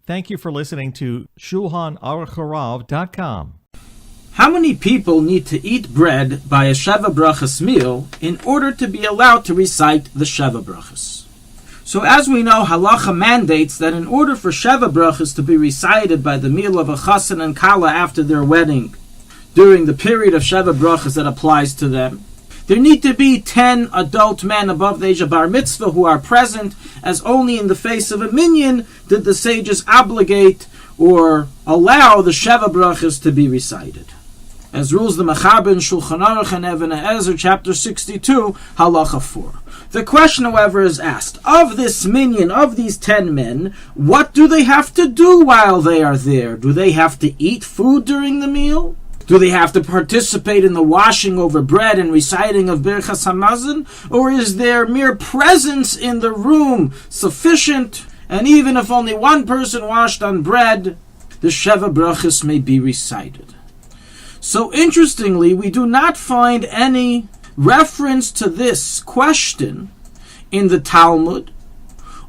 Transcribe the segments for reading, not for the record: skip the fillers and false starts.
Thank you for listening to Shulchanaruchharav.com. How many people need to eat bread by a Sheva Brachos meal in order to be allowed to recite the Sheva Brachos? So as we know, halacha mandates that in order for Sheva Brachos to be recited by the meal of a chassan and kala after their wedding, during the period of Sheva Brachos that applies to them, there need to be 10 adult men above the age of bar mitzvah who are present, as only in the face of a minyan did the sages obligate or allow the Sheva Brachos to be recited. As rules the Mechaber in Shulchanaruchharav and Even HaEzer, chapter 62, halacha 4. The question, however, is asked, of this minyan, of these 10 men, what do they have to do while they are there? Do they have to eat food during the meal? Do they have to participate in the washing over bread and reciting of Birchas Hamazon? Or is their mere presence in the room sufficient? And even if only one person washed on bread, the Sheva Brachos may be recited. So interestingly, we do not find any reference to this question in the Talmud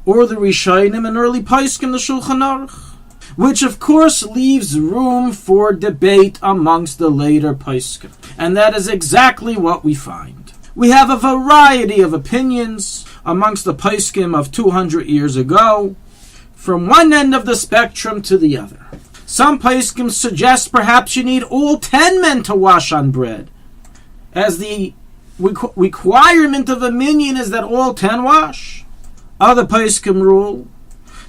or the Rishonim and early Poskim, the Shulchan Aruch, which of course leaves room for debate amongst the later Poskim. And that is exactly what we find. We have a variety of opinions amongst the Poskim of 200 years ago, from one end of the spectrum to the other. Some poskim suggest perhaps you need all 10 men to wash on bread, as the requirement of a minyan is that all 10 wash. Other poskim rule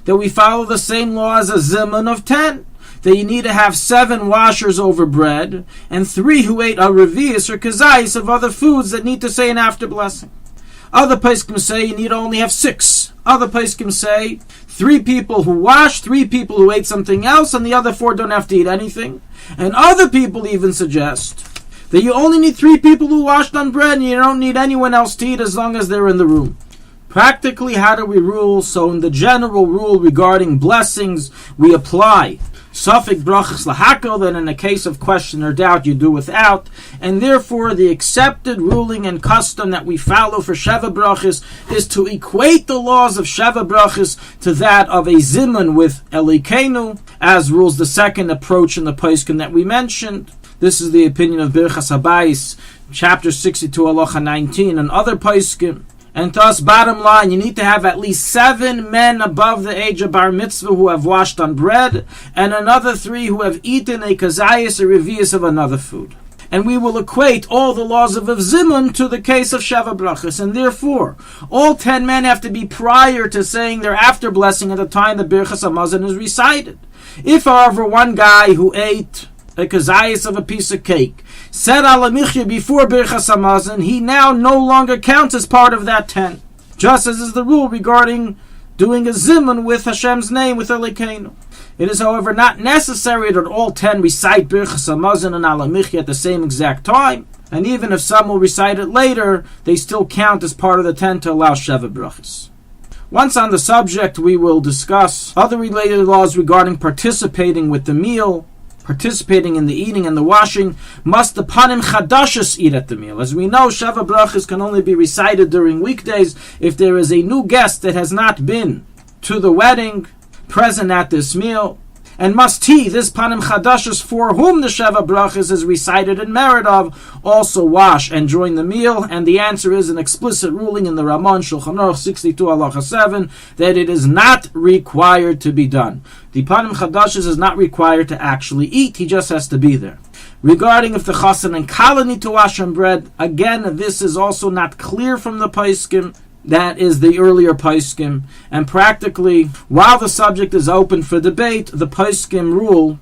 that we follow the same law as a zimun of 10, that you need to have 7 washers over bread, and 3 who ate a revius or kazais of other foods that need to say an after blessing. Other poskim say you need to only have 6. Other poskim say 3 people who wash, 3 people who ate something else, and the other 4 don't have to eat anything. And other people even suggest that you only need 3 people who washed on bread, and you don't need anyone else to eat as long as they're in the room. Practically, how do we rule? So in the general rule regarding blessings, we apply Safek brachos lahakel, that in a case of question or doubt you do without, and therefore the accepted ruling and custom that we follow for Sheva Brachos is to equate the laws of Sheva Brachos to that of a zimun with Elikenu, as rules the second approach in the poskim that we mentioned. This is the opinion of Birchas Habayis, chapter 62, halacha 19, and other poskim. And thus, bottom line, you need to have at least 7 men above the age of bar mitzvah who have washed on bread, and another 3 who have eaten a kazayas or revius of another food. And we will equate all the laws of zimun to the case of Sheva Brachos, and therefore, all 10 men have to be prior to saying their after blessing at the time the Birchas Hamazon is recited. If, however, one guy who ate a kazayas of a piece of cake said ala michya before Birchas Hamazon, he now no longer counts as part of that 10. Just as is the rule regarding doing a zimun with Hashem's name, with Elikenu. It is, however, not necessary that all 10 recite Birchas Hamazon and ala michya at the same exact time. And even if some will recite it later, they still count as part of the 10 to allow Sheva Brachos. Once on the subject, we will discuss other related laws regarding participating with the meal. Participating in the eating and the washing. Must the panim chadashos eat at the meal? As we know, Sheva Brachos can only be recited during weekdays if there is a new guest that has not been to the wedding present at this meal. And must he, this panim chadashos for whom the Sheva Brachos is recited in merit of, also wash and join the meal? And the answer is an explicit ruling in the Ramon Shulchan 62 halacha 7 that it is not required to be done. The panim chadashos is not required to actually eat; he just has to be there. Regarding if the chassan and kala need to wash on bread, again, this is also not clear from the poskim. That is the earlier poskim, and practically, while the subject is open for debate, the poskim rule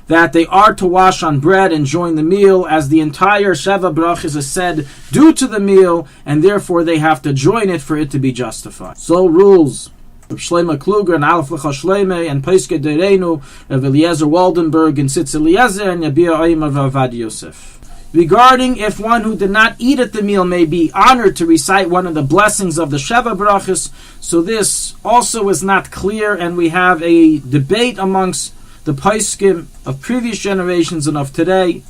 that they are to wash on bread and join the meal, as the entire Sheva Brachos is said due to the meal, and therefore they have to join it for it to be justified. So rules of Shlomo Kluger and Aleph Lecha Shlomo and Poske Dereinu of Eliezer Waldenberg and Sitz Eliezer and Yabia Oim of Avad Yosef. Regarding if one who did not eat at the meal may be honored to recite one of the blessings of the Sheva Brachos, so this also is not clear, and we have a debate amongst the poskim of previous generations and of today,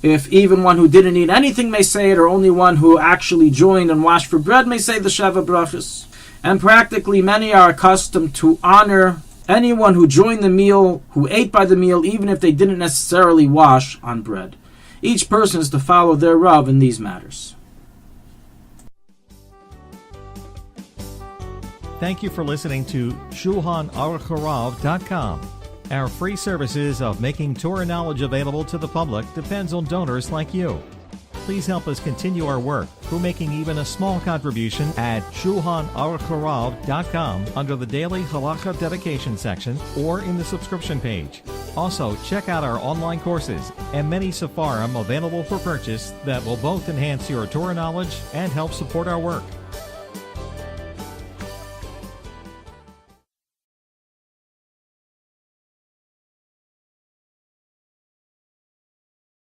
if even one who didn't eat anything may say it, or only one who actually joined and washed for bread may say the Sheva Brachos. And practically many are accustomed to honor anyone who joined the meal, who ate by the meal, even if they didn't necessarily wash on bread. Each person is to follow their Rav in these matters. Thank you for listening to Shulchanaruchharav.com. Our free services of making Torah knowledge available to the public depends on donors like you. Please help us continue our work through making even a small contribution at Shulchanaruchharav.com under the Daily Halacha Dedication section or in the subscription page. Also, check out our online courses and many Sefarim available for purchase that will both enhance your Torah knowledge and help support our work.